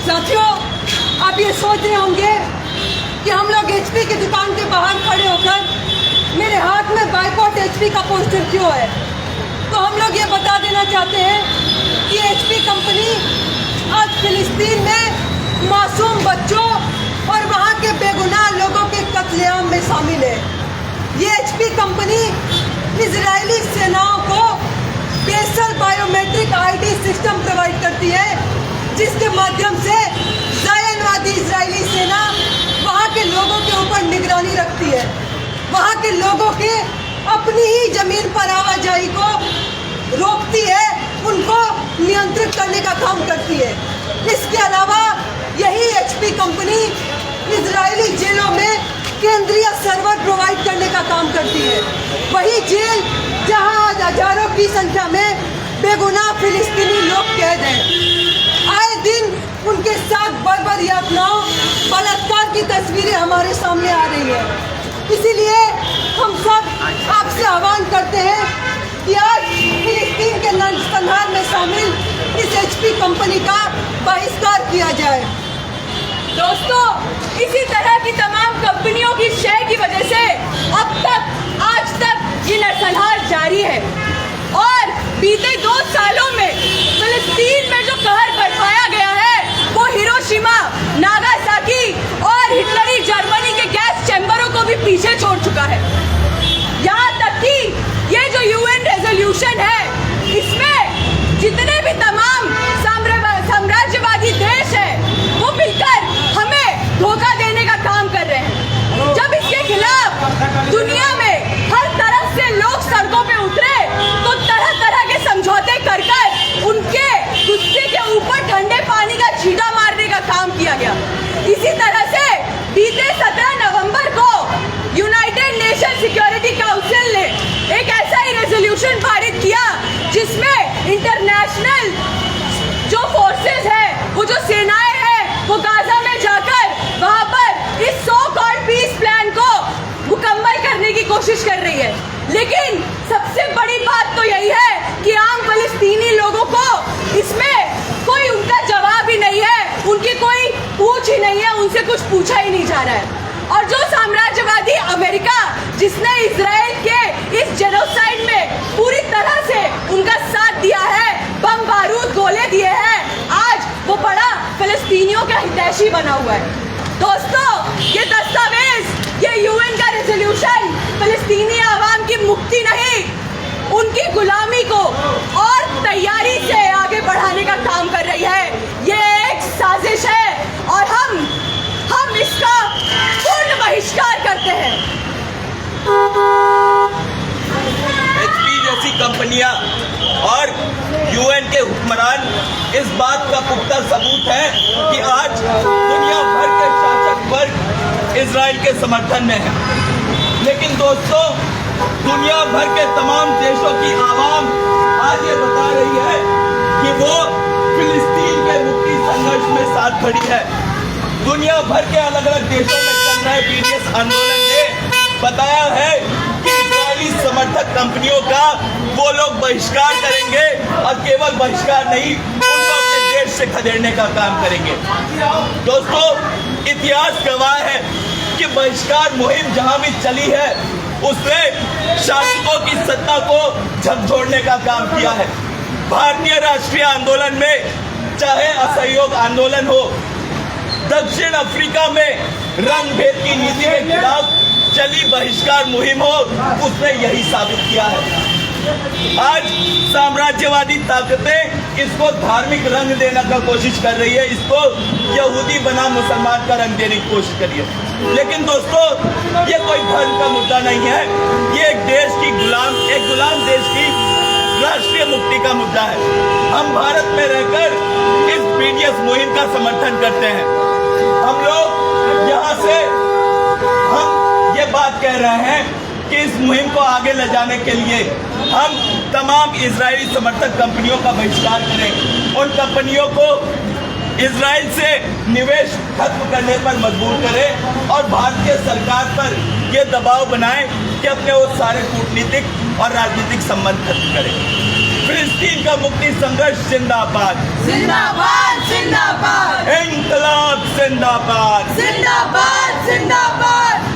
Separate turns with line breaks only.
साथियों, आप ये सोच रहे होंगे कि हम लोग एचपी की दुकान के बाहर खड़े होकर मेरे हाथ में बाइकआउट एचपी का पोस्टर क्यों है। तो हम लोग ये बता देना चाहते हैं कि एचपी कंपनी आज फिलिस्तीन में मासूम बच्चों और वहाँ के बेगुनाह लोगों के कत्लेआम में शामिल है। ये एचपी कंपनी इजरायली सेनाओं को special biometric ID system provide करती है, जिसके माध्यम से जायनवादी इजरायली सेना वहाँ के लोगों के ऊपर निगरानी रखती है, वहाँ के लोगों के अपनी ही जमीन पर आवाजाही को रोकती है, उनको नियंत्रित करने का काम करती है। इसके अलावा यही एचपी कंपनी इजरायली जेलों में केंद्रीय सर्वर प्रोवाइड करने का काम करती है। वही जेल जहां आज हजारों की संख्या में बेगुनाह फिलिस्तीनी लोग कैद हैं। आए दिन उनके साथ बर्बर यातनाओं, बलात्कार की तस्वीरें हमारे सामने आ रही है। इसीलिए हम सब आपसे आह्वान करते हैं कि आज फिलिस्तीन के नरसंहार में शामिल इस एचपी कंपनी का बहिष्कार किया जाए।
दोस्तों, इसी तरह की तमाम कंपनियों की शय की वजह से अब तक आज तक ये नरसंहार जारी है और बीते 2 सालों में फिलिस्तीन में जो कहर बरपाया गया है वो हिरोशिमा, नागासाकी और हिटलरी जर्मनी के गैस चैम्बरों को भी पीछे छोड़ चुका है। यहाँ तक कि ये जो यूएन रेजोल्यूशन है, इसमें जितने भी तमाम साम्राज्यवादी देश हैं वो मिलकर हमें धोखा देने का काम कर रहे हैं। जब इसके खिलाफ दुनिया में हर तरफ से लोग सड़कों पे उतरे तो तरह तरह के समझौते कर उनके गुस्से के ऊपर ठंडे पानी का छींटा मारने का काम किया गया। इसी तरह से बीते 17 नवंबर को यूनाइटेड नेशन सिक्योरिटी काउंसिल ने एक ऐसा ही रेजोल्यूशन पारित किया जिसमें इंटरनेशनल जो फोर्सेस है, वो जो सेनाएं हैं, वो गाजा में जाकर वहां पर इस सो कॉल्ड पीस प्लान को मुकम्मल करने की कोशिश कर रही है। लेकिन सबसे बड़ी बात तो यही है कि आम फिलिस्तीनी लोगों को इसमें कोई उनका जवाब ही नहीं है, उनकी कोई पूछ ही नहीं है, उनसे कुछ पूछा ही नहीं जा रहा है। और जो साम्राज्यवादी अमेरिका जिसने इजराइल के इस जेनोसाइड में पूरी तरह से उनका साथ दिया है, बम बारूद गोले दिए हैं, आज वो बड़ा फिलिस्तीनियों का हितैषी बना हुआ है। दोस्तों, ये दस्तावेज, ये यूएन का रेजोल्यूशन फिलिस्तीनी आवाम की मुक्ति नहीं, उनकी गुलामी को और तैयारी से आगे बढ़ाने का काम कर रही है। ये एक साजिश है और हम इसका पूर्ण बहिष्कार करते हैं।
एचपी जैसी कंपनियां और यूएन के हुक्मरान इस बात का पुख्ता सबूत है कि आज दुनिया भर के शासक वर्ग इजराइल के समर्थन में है। लेकिन दोस्तों, दुनिया भर के तमाम देशों की आवाम आज ये बता रही है कि वो फिलिस्तीन के मुक्ति संघर्ष में साथ खड़ी है। दुनिया भर के अलग अलग देशों में चल रहे बीडीएस आंदोलन ने बताया है कि इजरायली समर्थक कंपनियों का वो लोग बहिष्कार करेंगे और केवल बहिष्कार नहीं, उनको अपने देश से खदेड़ने का काम करेंगे। दोस्तों, इतिहास गवाह है कि बहिष्कार मुहिम जहां भी चली है उसने शासकों की सत्ता को झकझोरने का काम किया है। भारतीय राष्ट्रीय आंदोलन में चाहे असहयोग आंदोलन हो, दक्षिण अफ्रीका में रंग भेद की नीति के खिलाफ चली बहिष्कार मुहिम हो, उसने यही साबित किया है। आज साम्राज्यवादी ताकतें इसको धार्मिक रंग देने का कोशिश कर रही है, इसको यहूदी बना मुसलमान का रंग देने की कोशिश कर रही है। लेकिन दोस्तों, ये कोई धर्म का मुद्दा नहीं है, ये एक गुलाम देश की राष्ट्रीय मुक्ति का मुद्दा है। हम भारत में रहकर इस बीडीएस मुहिम का समर्थन करते हैं। हम लोग यहाँ से हम ये बात कह रहे हैं कि इस मुहिम को आगे ले जाने के लिए हम तमाम इजरायली समर्थक कंपनियों का बहिष्कार करें, उन कंपनियों को इजराइल से निवेश खत्म करने पर मजबूर करें और भारतीय सरकार पर यह दबाव बनाएं कि अपने वो सारे कूटनीतिक और राजनीतिक संबंध खत्म करें। फिलिस्तीन का मुक्ति संघर्ष जिंदाबाद,
जिंदाबाद।
जिंदाबाद
इनकलाब जिंदाबाद
जिंदाबाद जिंदाबाद